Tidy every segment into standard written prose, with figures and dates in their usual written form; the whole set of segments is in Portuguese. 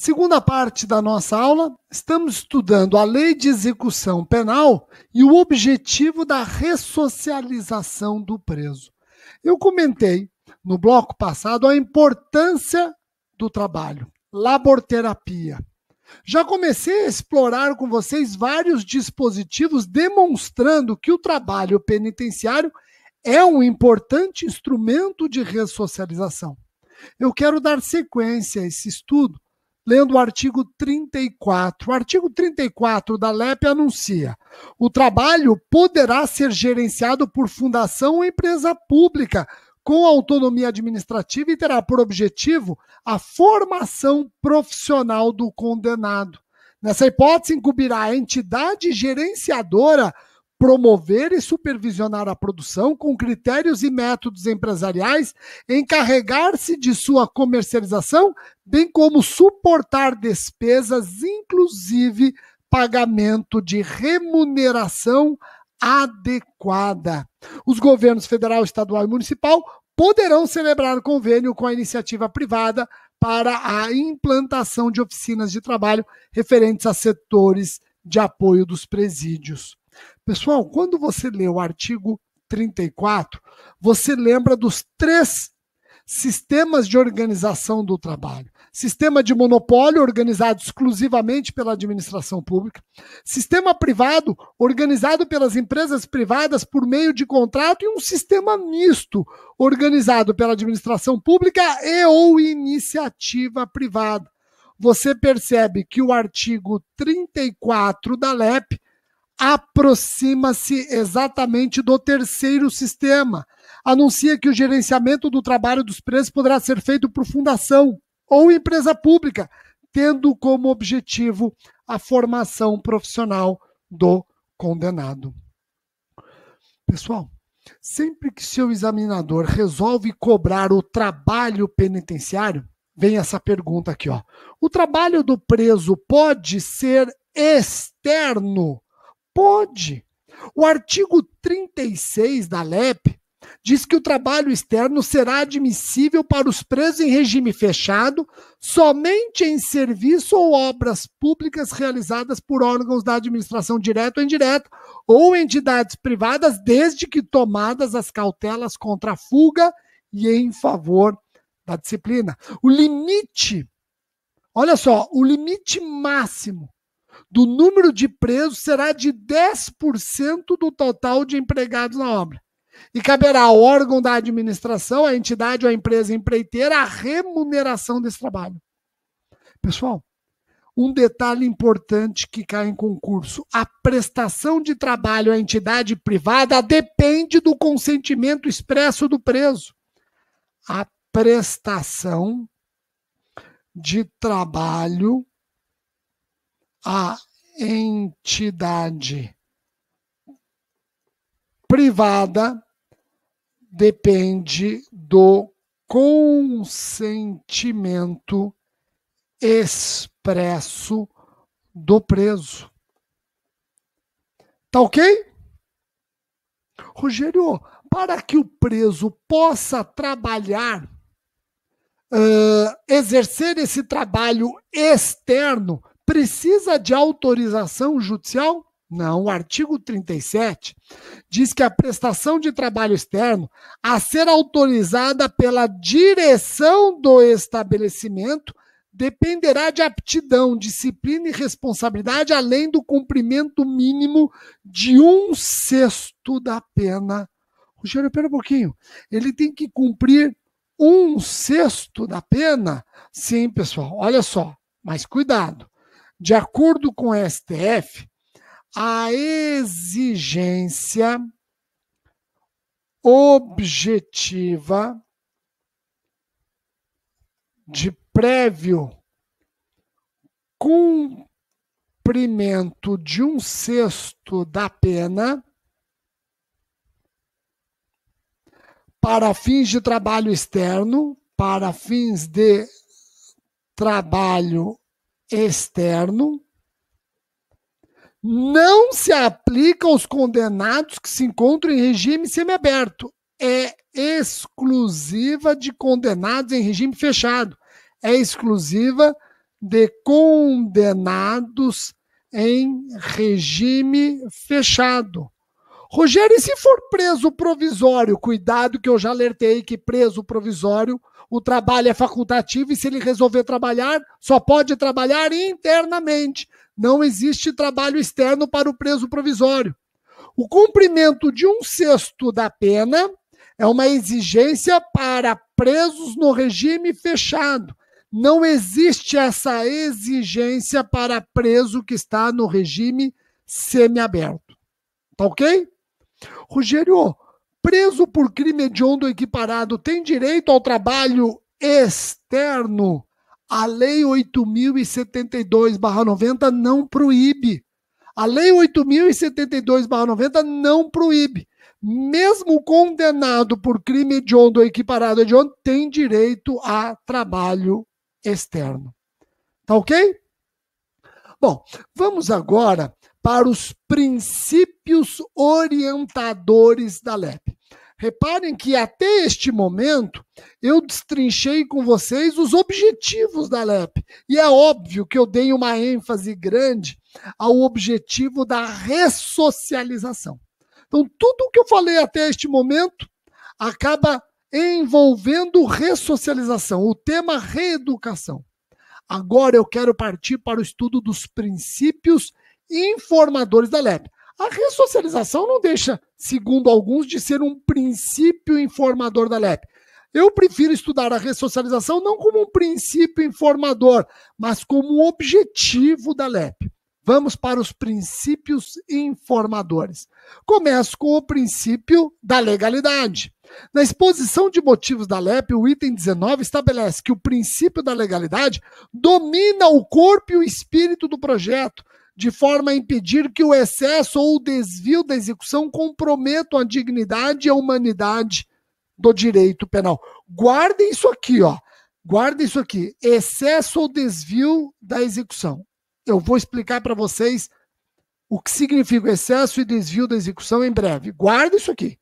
Segunda parte da nossa aula, estamos estudando a Lei de Execução Penal e o objetivo da ressocialização do preso. Eu comentei no bloco passado a importância do trabalho, laborterapia. Já comecei a explorar com vocês vários dispositivos demonstrando que o trabalho penitenciário é um importante instrumento de ressocialização. Eu quero dar sequência a esse estudo lendo o artigo 34. O artigo 34 da LEP anuncia: o trabalho poderá ser gerenciado por fundação ou empresa pública com autonomia administrativa e terá por objetivo a formação profissional do condenado. Nessa hipótese, incumbirá a entidade gerenciadora promover e supervisionar a produção com critérios e métodos empresariais, encarregar-se de sua comercialização, bem como suportar despesas, inclusive pagamento de remuneração adequada. Os governos federal, estadual e municipal poderão celebrar convênio com a iniciativa privada para a implantação de oficinas de trabalho referentes a setores de apoio dos presídios. Pessoal, quando você lê o artigo 34, você lembra dos 3 sistemas de organização do trabalho. Sistema de monopólio, organizado exclusivamente pela administração pública. Sistema privado, organizado pelas empresas privadas por meio de contrato. E um sistema misto, organizado pela administração pública e ou iniciativa privada. Você percebe que o artigo 34 da LEP aproxima-se exatamente do 3º sistema. Anuncia que o gerenciamento do trabalho dos presos poderá ser feito por fundação ou empresa pública, tendo como objetivo a formação profissional do condenado. Pessoal, sempre que seu examinador resolve cobrar o trabalho penitenciário, vem essa pergunta aqui, ó. O trabalho do preso pode ser externo? Pode. O artigo 36 da LEP diz que o trabalho externo será admissível para os presos em regime fechado somente em serviço ou obras públicas realizadas por órgãos da administração direta ou indireta ou entidades privadas, desde que tomadas as cautelas contra a fuga e em favor da disciplina. O limite, olha só, o limite máximo do número de presos será de 10% do total de empregados na obra. E caberá ao órgão da administração, à entidade ou à empresa empreiteira, a remuneração desse trabalho. Pessoal, um detalhe importante que cai em concurso: a prestação de trabalho à entidade privada depende do consentimento expresso do preso. A prestação de trabalho à entidade privada depende do consentimento expresso do preso. Tá ok? Rogério, para que o preso possa trabalhar, exercer esse trabalho externo, precisa de autorização judicial? Não, o artigo 37 diz que a prestação de trabalho externo, a ser autorizada pela direção do estabelecimento, dependerá de aptidão, disciplina e responsabilidade, além do cumprimento mínimo de 1/6 da pena. Rogério, pera um pouquinho. Ele tem que cumprir 1/6 da pena? Sim, pessoal, olha só, mas cuidado. De acordo com o STF, a exigência objetiva de prévio cumprimento de 1/6 da pena para fins de trabalho externo, para fins de trabalho externo, não se aplica aos condenados que se encontram em regime semiaberto. É exclusiva de condenados em regime fechado. É exclusiva de condenados em regime fechado. Rogério, e se for preso provisório? Cuidado que eu já alertei que preso provisório, o trabalho é facultativo e se ele resolver trabalhar, só pode trabalhar internamente. Não existe trabalho externo para o preso provisório. O cumprimento de 1/6 da pena é uma exigência para presos no regime fechado. Não existe essa exigência para preso que está no regime semiaberto. Tá ok? Rogério, preso por crime hediondo ou equiparado tem direito ao trabalho externo? A Lei 8.072/90 não proíbe. A Lei 8.072/90 não proíbe. Mesmo condenado por crime hediondo ou equiparado hediondo, tem direito a trabalho externo. Tá ok? Bom, vamos agora para os princípios orientadores da LEP. Reparem que até este momento eu destrinchei com vocês os objetivos da LEP. E é óbvio que eu dei uma ênfase grande ao objetivo da ressocialização. Então, tudo o que eu falei até este momento acaba envolvendo ressocialização, o tema reeducação. Agora eu quero partir para o estudo dos princípios informadores da LEP. A ressocialização não deixa, segundo alguns, de ser um princípio informador da LEP. Eu prefiro estudar a ressocialização não como um princípio informador, mas como um objetivo da LEP. Vamos para os princípios informadores. Começo com o princípio da legalidade. Na exposição de motivos da LEP, o item 19 estabelece que o princípio da legalidade domina o corpo e o espírito do projeto, de forma a impedir que o excesso ou o desvio da execução comprometam a dignidade e a humanidade do direito penal. Guardem isso aqui, ó. Guardem isso aqui. Excesso ou desvio da execução. Eu vou explicar para vocês o que significa o excesso e desvio da execução em breve. Guarda isso aqui.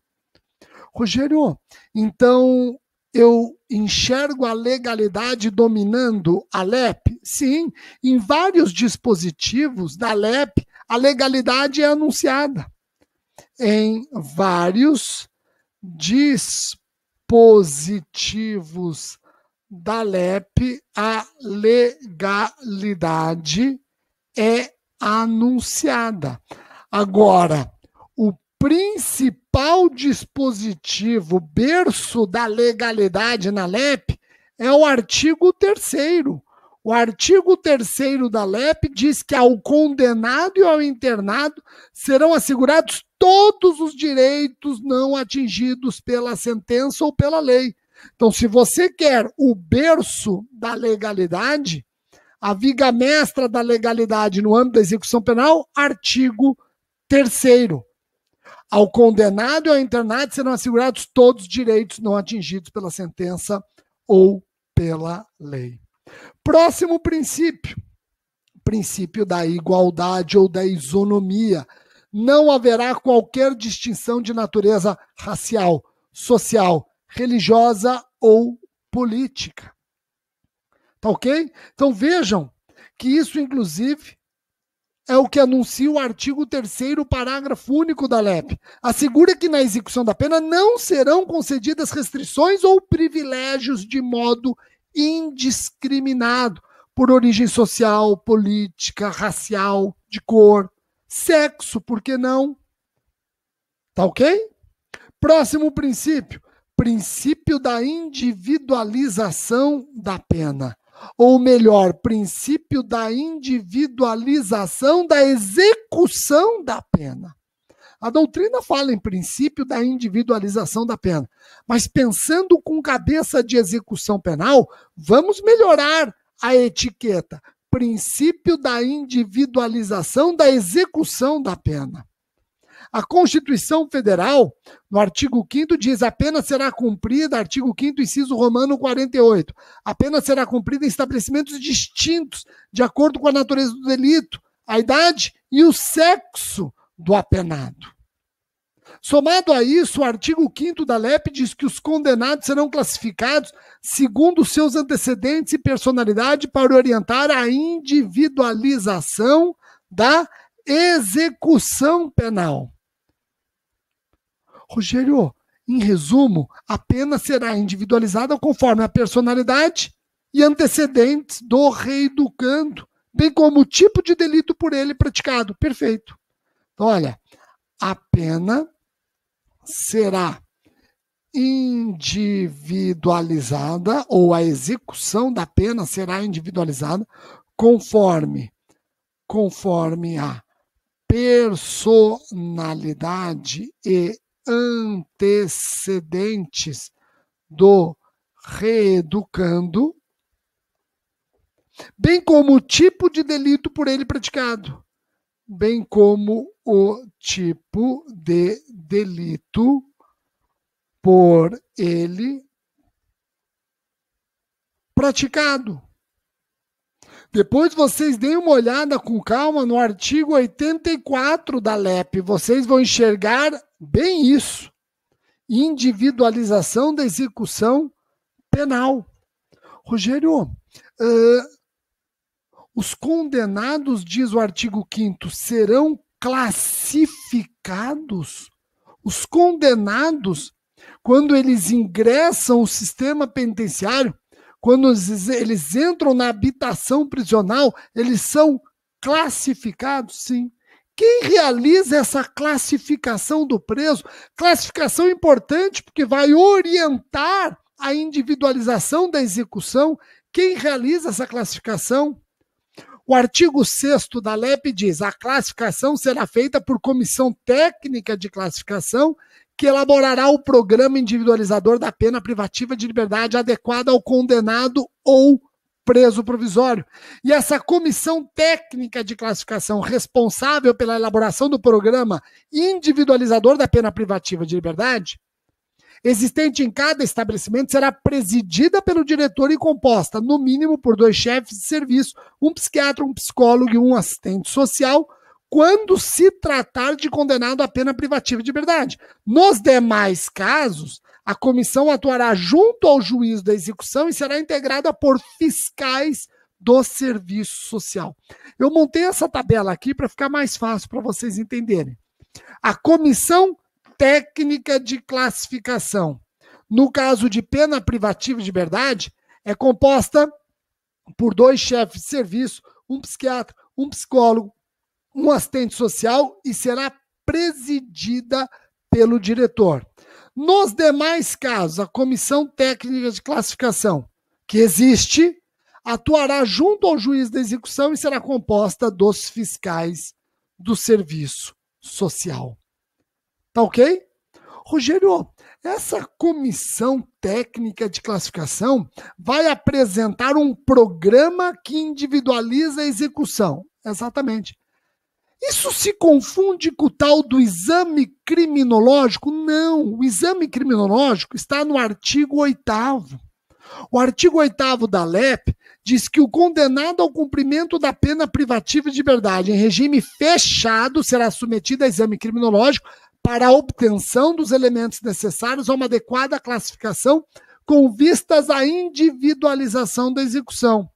Rogério, então eu enxergo a legalidade dominando a LEP? Sim, em vários dispositivos da LEP, a legalidade é anunciada. Em vários dispositivos da LEP, a legalidade é anunciada. Agora, o principal dispositivo, berço da legalidade na LEP, é o artigo 3º. O artigo 3º da LEP diz que ao condenado e ao internado serão assegurados todos os direitos não atingidos pela sentença ou pela lei. Então, se você quer o berço da legalidade, a viga mestra da legalidade no âmbito da execução penal, artigo 3º. Ao condenado e ao internado serão assegurados todos os direitos não atingidos pela sentença ou pela lei. Próximo princípio, princípio da igualdade ou da isonomia. Não haverá qualquer distinção de natureza racial, social, religiosa ou política. Tá ok? Então vejam que isso, inclusive, é o que anuncia o artigo 3º, parágrafo único da LEP. Assegura que na execução da pena não serão concedidas restrições ou privilégios de modo indiscriminado, por origem social, política, racial, de cor, sexo, por que não? Tá ok? Próximo princípio, princípio da individualização da pena. Ou melhor, princípio da individualização da execução da pena. A doutrina fala em princípio da individualização da pena, mas pensando com cabeça de execução penal, vamos melhorar a etiqueta. Princípio da individualização da execução da pena. A Constituição Federal, no artigo 5º, diz: a pena será cumprida, artigo 5º, inciso romano 48, a pena será cumprida em estabelecimentos distintos, de acordo com a natureza do delito, a idade e o sexo do apenado. Somado a isso, o artigo 5º da LEP diz que os condenados serão classificados segundo seus antecedentes e personalidade para orientar a individualização da execução penal. Rogério, em resumo, a pena será individualizada conforme a personalidade e antecedentes do reeducando, bem como o tipo de delito por ele praticado. Perfeito. Então, olha, a pena será individualizada, ou a execução da pena será individualizada conforme a personalidade e antecedentes do reeducando, bem como o tipo de delito por ele praticado, bem como o tipo de delito por ele praticado. Depois vocês deem uma olhada com calma no artigo 84 da LEP. Vocês vão enxergar bem isso. Individualização da execução penal. Rogério, os condenados, diz o artigo 5º, serão classificados? Os condenados, quando eles ingressam no sistema penitenciário, quando eles entram na habitação prisional, eles são classificados? Sim. Quem realiza essa classificação do preso? Classificação importante, porque vai orientar a individualização da execução. Quem realiza essa classificação? O artigo 6º da LEP diz: a classificação será feita por comissão técnica de classificação, que elaborará o programa individualizador da pena privativa de liberdade adequada ao condenado ou preso provisório. E essa comissão técnica de classificação responsável pela elaboração do programa individualizador da pena privativa de liberdade, existente em cada estabelecimento, será presidida pelo diretor e composta, no mínimo, por 2 chefes de serviço, um psiquiatra, um psicólogo e um assistente social, quando se tratar de condenado à pena privativa de liberdade. Nos demais casos, a comissão atuará junto ao juiz da execução e será integrada por fiscais do serviço social. Eu montei essa tabela aqui para ficar mais fácil para vocês entenderem. A comissão técnica de classificação, no caso de pena privativa de liberdade, é composta por 2 chefes de serviço, um psiquiatra, um psicólogo, um assistente social e será presidida pelo diretor. Nos demais casos, a comissão técnica de classificação, que existe, atuará junto ao juiz da execução e será composta dos fiscais do serviço social. Tá ok? Rogério, essa comissão técnica de classificação vai apresentar um programa que individualiza a execução. Exatamente. Isso se confunde com o tal do exame criminológico? Não, o exame criminológico está no artigo 8º. O artigo 8º da LEP diz que o condenado ao cumprimento da pena privativa de liberdade em regime fechado será submetido a exame criminológico para a obtenção dos elementos necessários a uma adequada classificação com vistas à individualização da execução.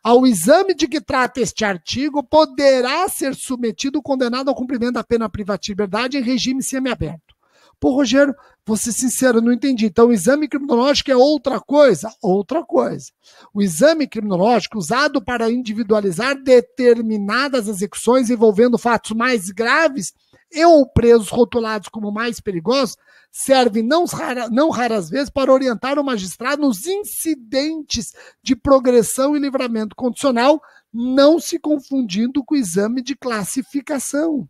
Ao exame de que trata este artigo, poderá ser submetido o condenado ao cumprimento da pena privativa de liberdade em regime semiaberto. Pô, Rogério, vou ser sincero, não entendi. Então, o exame criminológico é outra coisa? Outra coisa. O exame criminológico, usado para individualizar determinadas execuções envolvendo fatos mais graves e ou presos rotulados como mais perigosos, serve não raras vezes para orientar o magistrado nos incidentes de progressão e livramento condicional, não se confundindo com o exame de classificação.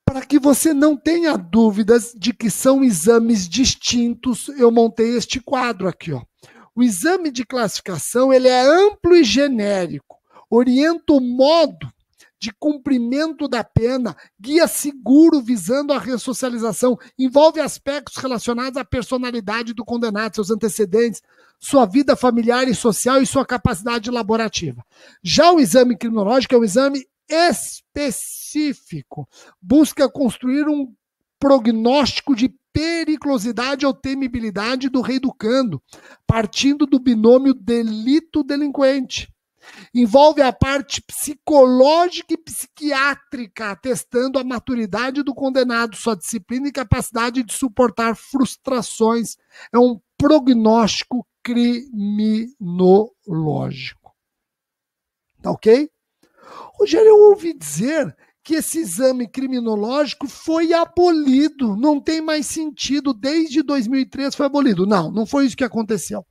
Para que você não tenha dúvidas de que são exames distintos, eu montei este quadro aqui, ó. O exame de classificação, ele é amplo e genérico, orienta o modo de cumprimento da pena, guia seguro visando a ressocialização, envolve aspectos relacionados à personalidade do condenado, seus antecedentes, sua vida familiar e social e sua capacidade laborativa. Já o exame criminológico é um exame específico, busca construir um prognóstico de periculosidade ou temibilidade do reeducando, partindo do binômio delito-delinquente. Envolve a parte psicológica e psiquiátrica, atestando a maturidade do condenado, sua disciplina e capacidade de suportar frustrações. É um prognóstico criminológico. Tá ok? Rogério, eu ouvi dizer que esse exame criminológico foi abolido, não tem mais sentido, desde 2003 foi abolido. Não, não foi isso que aconteceu.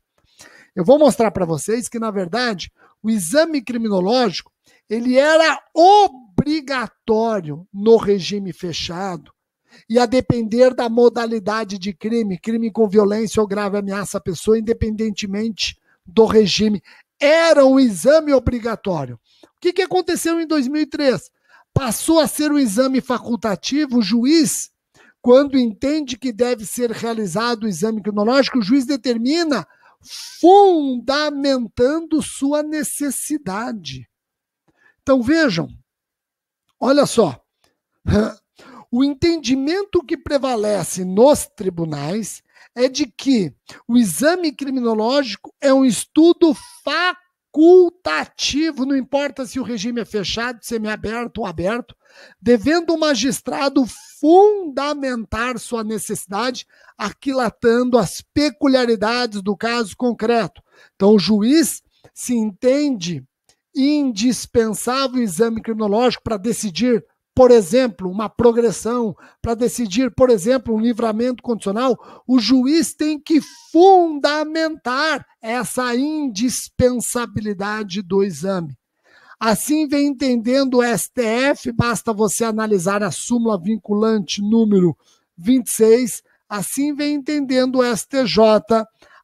Eu vou mostrar para vocês que, na verdade, o exame criminológico, ele era obrigatório no regime fechado, e a depender da modalidade de crime, crime com violência ou grave ameaça à pessoa, independentemente do regime, era um exame obrigatório. O que aconteceu em 2003? Passou a ser um exame facultativo. O juiz, quando entende que deve ser realizado o exame criminológico, o juiz determina fundamentando sua necessidade. Então vejam, olha só, o entendimento que prevalece nos tribunais é de que o exame criminológico é um estudo facultativo, não importa se o regime é fechado, semiaberto ou aberto, devendo o magistrado fundamentar sua necessidade, aquilatando as peculiaridades do caso concreto. Então, o juiz se entende indispensável o exame criminológico para decidir, por exemplo, uma progressão, para decidir, por exemplo, um livramento condicional. O juiz tem que fundamentar essa indispensabilidade do exame. Assim vem entendendo o STF, basta você analisar a súmula vinculante número 26, assim vem entendendo o STJ,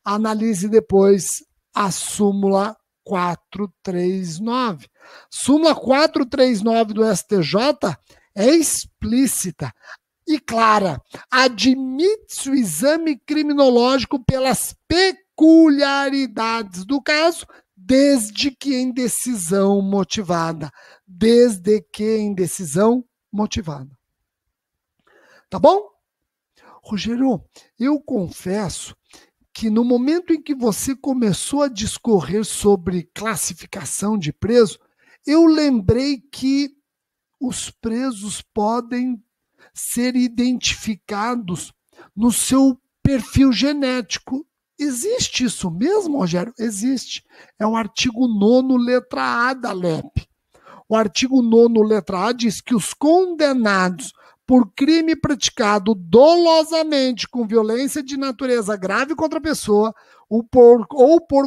analise depois a súmula 439. Súmula 439 do STJ é explícita e clara. Admite-se o exame criminológico pelas peculiaridades do caso, desde que em decisão motivada. Desde que em decisão motivada. Tá bom? Rogério, eu confesso que no momento em que você começou a discorrer sobre classificação de preso, eu lembrei que os presos podem ser identificados no seu perfil genético. Existe isso mesmo, Rogério? Existe. É o artigo 9º, letra A da LEP. O artigo 9º, letra A, diz que os condenados por crime praticado dolosamente com violência de natureza grave contra a pessoa ou por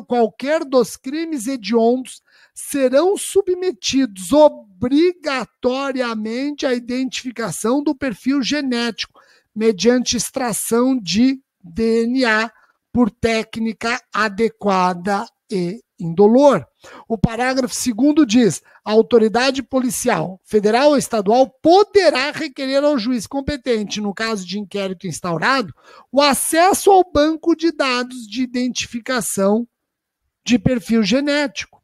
qualquer dos crimes hediondos serão submetidos obrigatoriamente à identificação do perfil genético mediante extração de DNA por técnica adequada e indolor. O parágrafo 2º diz: a autoridade policial, federal ou estadual, poderá requerer ao juiz competente, no caso de inquérito instaurado, o acesso ao banco de dados de identificação de perfil genético.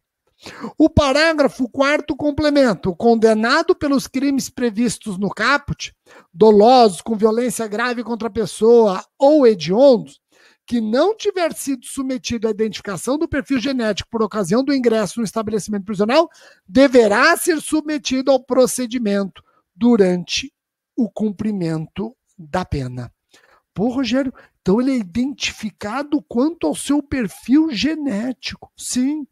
O parágrafo 4º complementa: o condenado pelos crimes previstos no caput, dolosos, com violência grave contra a pessoa ou hediondos, que não tiver sido submetido à identificação do perfil genético por ocasião do ingresso no estabelecimento prisional, deverá ser submetido ao procedimento durante o cumprimento da pena. Pô, Rogério, então ele é identificado quanto ao seu perfil genético. Sim.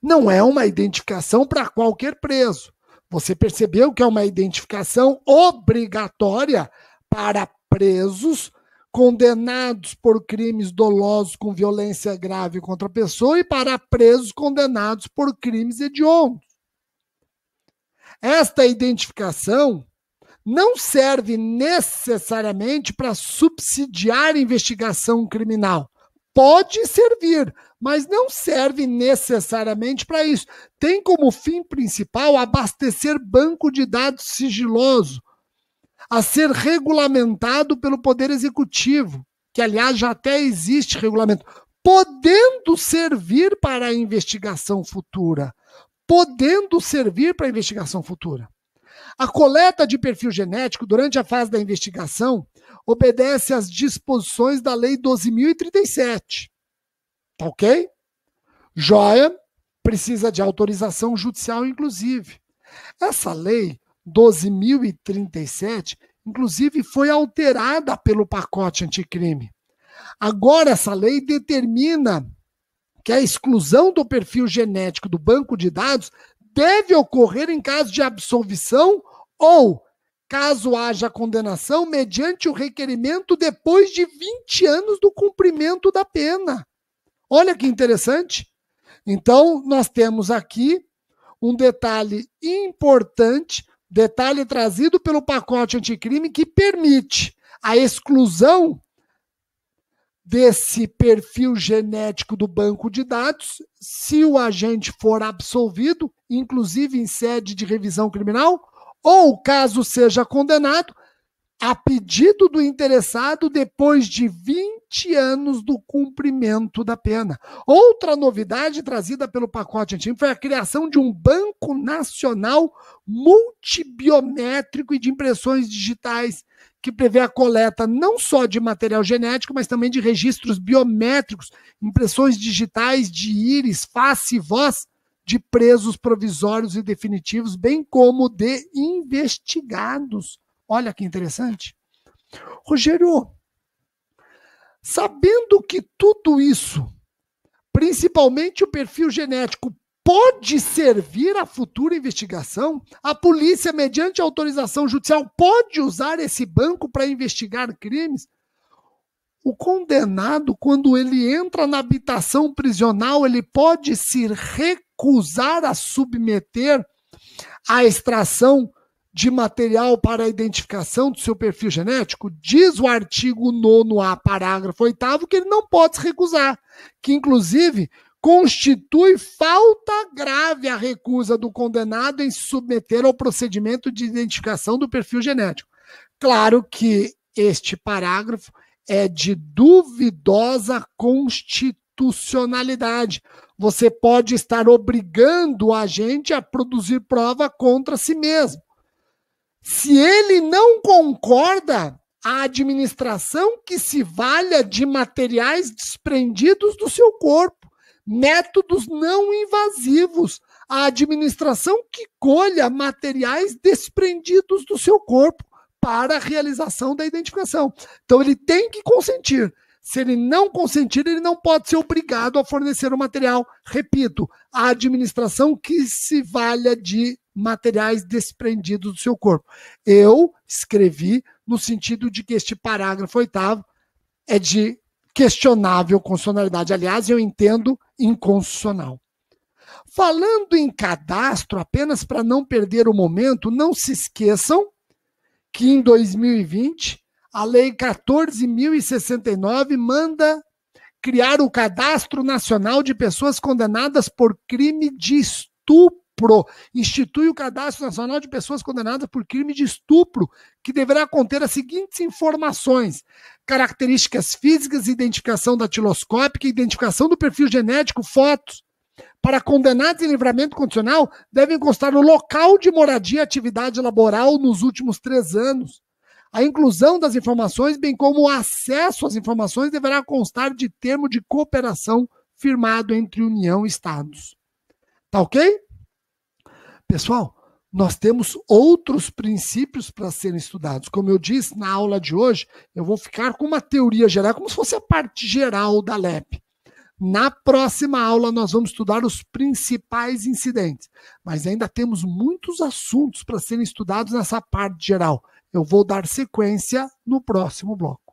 Não é uma identificação para qualquer preso. Você percebeu que é uma identificação obrigatória para presos condenados por crimes dolosos com violência grave contra a pessoa e para presos condenados por crimes hediondos. Esta identificação não serve necessariamente para subsidiar a investigação criminal. Pode servir, mas não serve necessariamente para isso. Tem como fim principal abastecer banco de dados sigiloso, a ser regulamentado pelo Poder Executivo, que, aliás, já até existe regulamento, podendo servir para a investigação futura. Podendo servir para a investigação futura. A coleta de perfil genético durante a fase da investigação obedece às disposições da Lei 12.037. Tá ok? Joia, precisa de autorização judicial, inclusive. Essa lei 12.037, inclusive, foi alterada pelo pacote anticrime. Agora, essa lei determina que a exclusão do perfil genético do banco de dados deve ocorrer em caso de absolvição ou caso haja condenação mediante o requerimento depois de 20 anos do cumprimento da pena. Olha que interessante. Então, nós temos aqui um detalhe importante, detalhe trazido pelo pacote anticrime que permite a exclusão desse perfil genético do banco de dados, se o agente for absolvido, inclusive em sede de revisão criminal, ou caso seja condenado, a pedido do interessado depois de 20 anos do cumprimento da pena. Outra novidade trazida pelo pacote anticrime foi a criação de um banco nacional multibiométrico e de impressões digitais, que prevê a coleta não só de material genético, mas também de registros biométricos, impressões digitais de íris, face e voz de presos provisórios e definitivos, bem como de investigados. Olha que interessante. Rogério, sabendo que tudo isso, principalmente o perfil genético, pode servir à futura investigação, a polícia, mediante autorização judicial, pode usar esse banco para investigar crimes? O condenado, quando ele entra na habitação prisional, ele pode se recusar a submeter à extração de material para a identificação do seu perfil genético? Diz o artigo 9º-A, parágrafo 8º, que ele não pode se recusar, que inclusive constitui falta grave a recusa do condenado em se submeter ao procedimento de identificação do perfil genético. Claro que este parágrafo é de duvidosa constitucionalidade. Você pode estar obrigando o agente a produzir prova contra si mesmo. Se ele não concorda, a administração que se valha de materiais desprendidos do seu corpo, métodos não invasivos, a administração que colha materiais desprendidos do seu corpo para a realização da identificação. Então, ele tem que consentir. Se ele não consentir, ele não pode ser obrigado a fornecer o material. Repito, a administração que se valha de materiais desprendidos do seu corpo. Eu escrevi no sentido de que este parágrafo 8º é de questionável constitucionalidade. Aliás, eu entendo inconstitucional. Falando em cadastro, apenas para não perder o momento, não se esqueçam que em 2020, a Lei 14.069 manda criar o Cadastro Nacional de Pessoas Condenadas por Crime de Estupro. Institui o Cadastro Nacional de Pessoas Condenadas por Crime de Estupro, que deverá conter as seguintes informações: características físicas, identificação datiloscópica, identificação do perfil genético, fotos. Para condenados em livramento condicional, devem constar o local de moradia e atividade laboral nos últimos 3 anos. A inclusão das informações, bem como o acesso às informações, deverá constar de termo de cooperação firmado entre União e Estados. Tá ok? Pessoal, nós temos outros princípios para serem estudados. Como eu disse na aula de hoje, eu vou ficar com uma teoria geral, como se fosse a parte geral da LEP. Na próxima aula, nós vamos estudar os principais incidentes, mas ainda temos muitos assuntos para serem estudados nessa parte geral. Eu vou dar sequência no próximo bloco.